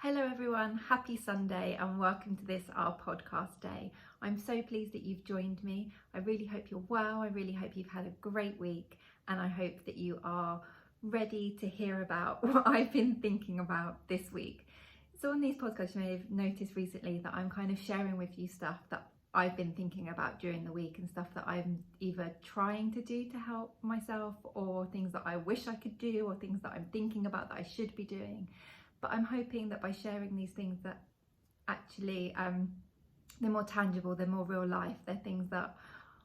Hello everyone, happy Sunday and welcome to this, our podcast day. I'm so pleased that you've joined me. I really hope you're well, I really hope you've had a great week, and I hope that you are ready to hear about what I've been thinking about this week. So on these podcasts you may have noticed recently that I'm kind of sharing with you stuff that I've been thinking about during the week and stuff that I'm either trying to do to help myself, or things that I wish I could do, or things that I'm thinking about that I should be doing. But I'm hoping that by sharing these things that actually they're more tangible, they're more real life, they're things that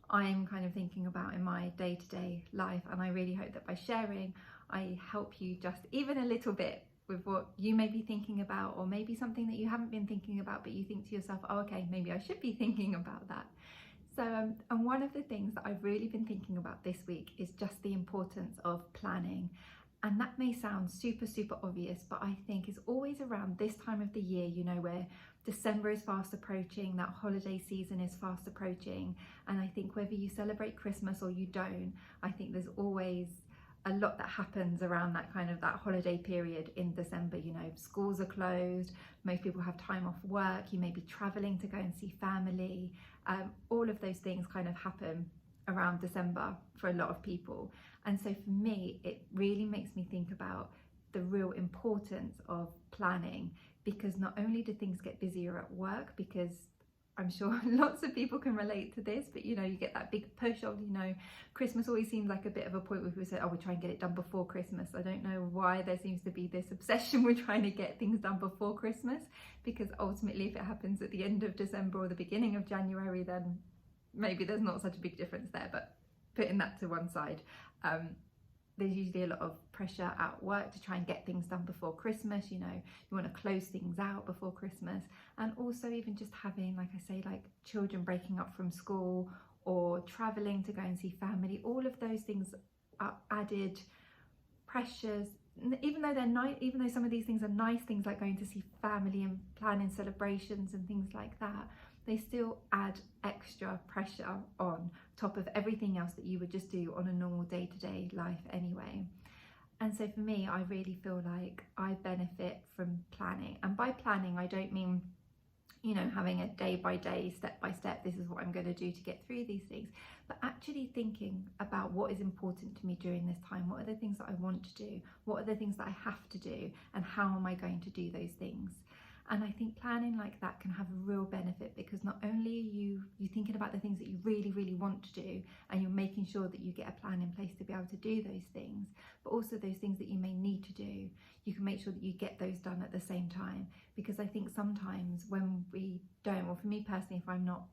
I'm kind of thinking about in my day-to-day life, and I really hope that by sharing I help you just even a little bit with what you may be thinking about, or maybe something that you haven't been thinking about but you think to yourself, oh okay, maybe I should be thinking about that. So and one of the things that I've really been thinking about this week is just the importance of planning. And that may sound super obvious, but I think it's always around this time of the year, you know, where December is fast approaching, that holiday season is fast approaching. And I think whether you celebrate Christmas or you don't, I think there's always a lot that happens around that kind of that holiday period in December. You know, schools are closed, most people have time off work, you may be traveling to go and see family. All of those things kind of happen around December for a lot of people. And so for me, it really makes me think about the real importance of planning, because not only do things get busier at work, because I'm sure lots of people can relate to this, but you know, you get that big push of, you know, Christmas always seems like a bit of a point where people say, oh, we'll try and get it done before Christmas. I don't know why there seems to be this obsession with trying to get things done before Christmas, because ultimately if it happens at the end of December or the beginning of January, then maybe there's not such a big difference there. But putting that to one side, there's usually a lot of pressure at work to try and get things done before Christmas. You know, you want to close things out before Christmas, and also even just having, like I say, like children breaking up from school or traveling to go and see family. All of those things are added pressures, even though they're nice, even though some of these things are nice things like going to see family and planning celebrations and things like that, they still add extra pressure on top of everything else that you would just do on a normal day-to-day life anyway. And so for me, I really feel like I benefit from planning. And by planning, I don't mean, you know, having a day-by-day, step-by-step, this is what I'm going to do to get through these things, but actually thinking about what is important to me during this time. What are the things that I want to do? What are the things that I have to do? And how am I going to do those things? And I think planning like that can have a real benefit, because not only are you thinking about the things that you really want to do, and you're making sure that you get a plan in place to be able to do those things, but also those things that you may need to do, you can make sure that you get those done at the same time. Because I think sometimes when we don't, or for me personally, if I'm not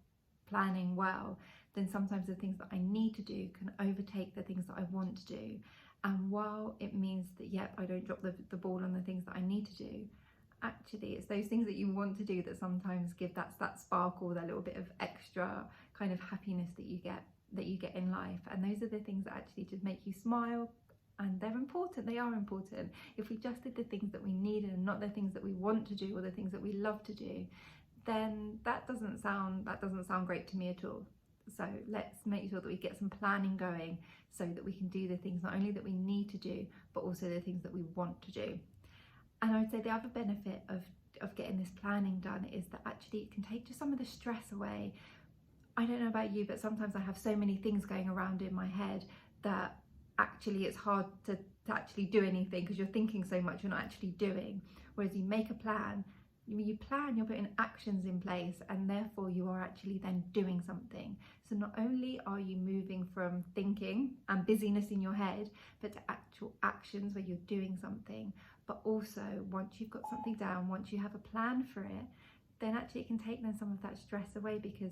planning well, then sometimes the things that I need to do can overtake the things that I want to do. And while it means that, yep, I don't drop the ball on the things that I need to do, actually it's those things that you want to do that sometimes give that sparkle, that little bit of extra kind of happiness that you get in life. And those are the things that actually just make you smile, and they're important. They are important. If we just did the things that we needed and not the things that we want to do or the things that we love to do, then that doesn't sound great to me at all. So let's make sure that we get some planning going so that we can do the things not only that we need to do, but also the things that we want to do. And I would say the other benefit of getting this planning done is that actually it can take just some of the stress away. I don't know about you, but sometimes I have so many things going around in my head that actually it's hard to actually do anything, because you're thinking so much, you're not actually doing. Whereas you make a plan, you plan, you're putting actions in place, and therefore you are actually then doing something. So not only are you moving from thinking and busyness in your head, but to actual actions where you're doing something. But also, once you've got something down, once you have a plan for it, then actually it can take then some of that stress away, because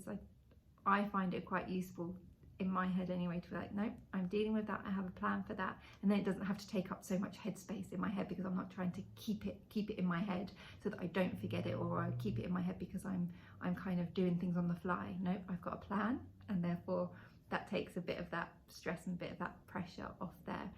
I find it quite useful in my head anyway to be like, no, I'm dealing with that, I have a plan for that, and then it doesn't have to take up so much headspace in my head, because I'm not trying to keep it in my head so that I don't forget it, or I keep it in my head because I'm kind of doing things on the fly. No, I've got a plan, and therefore that takes a bit of that stress and a bit of that pressure off there.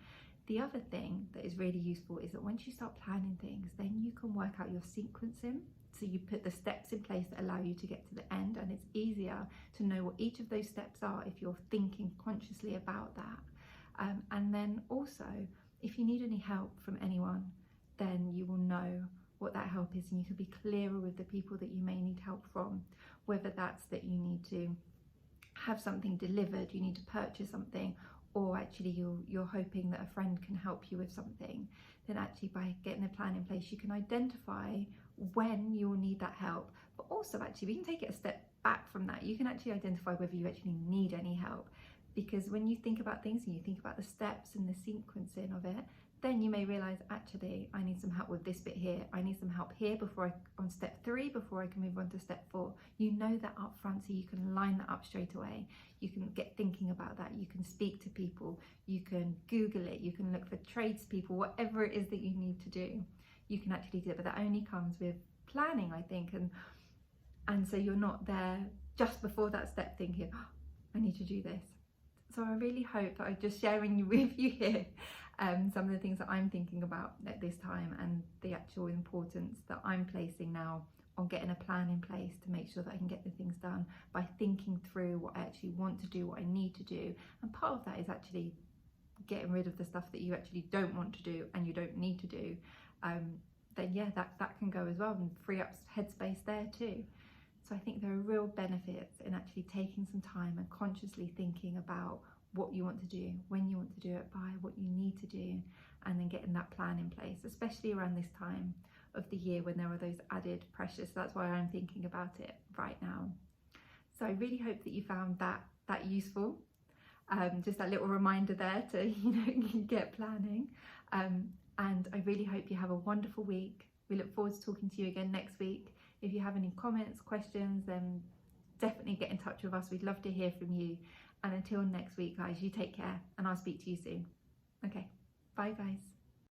The other thing that is really useful is that once you start planning things, then you can work out your sequencing. So you put the steps in place that allow you to get to the end, and it's easier to know what each of those steps are if you're thinking consciously about that. And then also, if you need any help from anyone, then you will know what that help is, and you can be clearer with the people that you may need help from, whether that's that you need to have something delivered, you need to purchase something, or actually you're hoping that a friend can help you with something. Then actually by getting a plan in place, you can identify when you will need that help. But also actually we can take it a step back from that. You can actually identify whether you actually need any help, because when you think about things and you think about the steps and the sequencing of it, then you may realize, actually I need some help with this bit here, I need some help here on step 3 before I can move on to step 4. You know that up front, so you can line that up straight away. You can get thinking about that, you can speak to people, you can Google it, you can look for tradespeople, whatever it is that you need to do, you can actually do it. But that only comes with planning, I think, and so you're not there just before that step thinking, oh, I need to do this. So I really hope that I'm just sharing with you here some of the things that I'm thinking about at this time, and the actual importance that I'm placing now on getting a plan in place to make sure that I can get the things done by thinking through what I actually want to do, what I need to do. And part of that is actually getting rid of the stuff that you actually don't want to do and you don't need to do. Then yeah, that can go as well, and free up headspace there too. So I think there are real benefits in actually taking some time and consciously thinking about what you want to do, when you want to do it by, what you need to do, and then getting that plan in place, especially around this time of the year when there are those added pressures. So that's why I'm thinking about it right now. So I really hope that you found that useful. Just that little reminder there to get planning. And I really hope you have a wonderful week. We look forward to talking to you again next week. If you have any comments, questions, then definitely get in touch with us. We'd love to hear from you. And until next week, guys, you take care, and I'll speak to you soon. Okay, bye guys.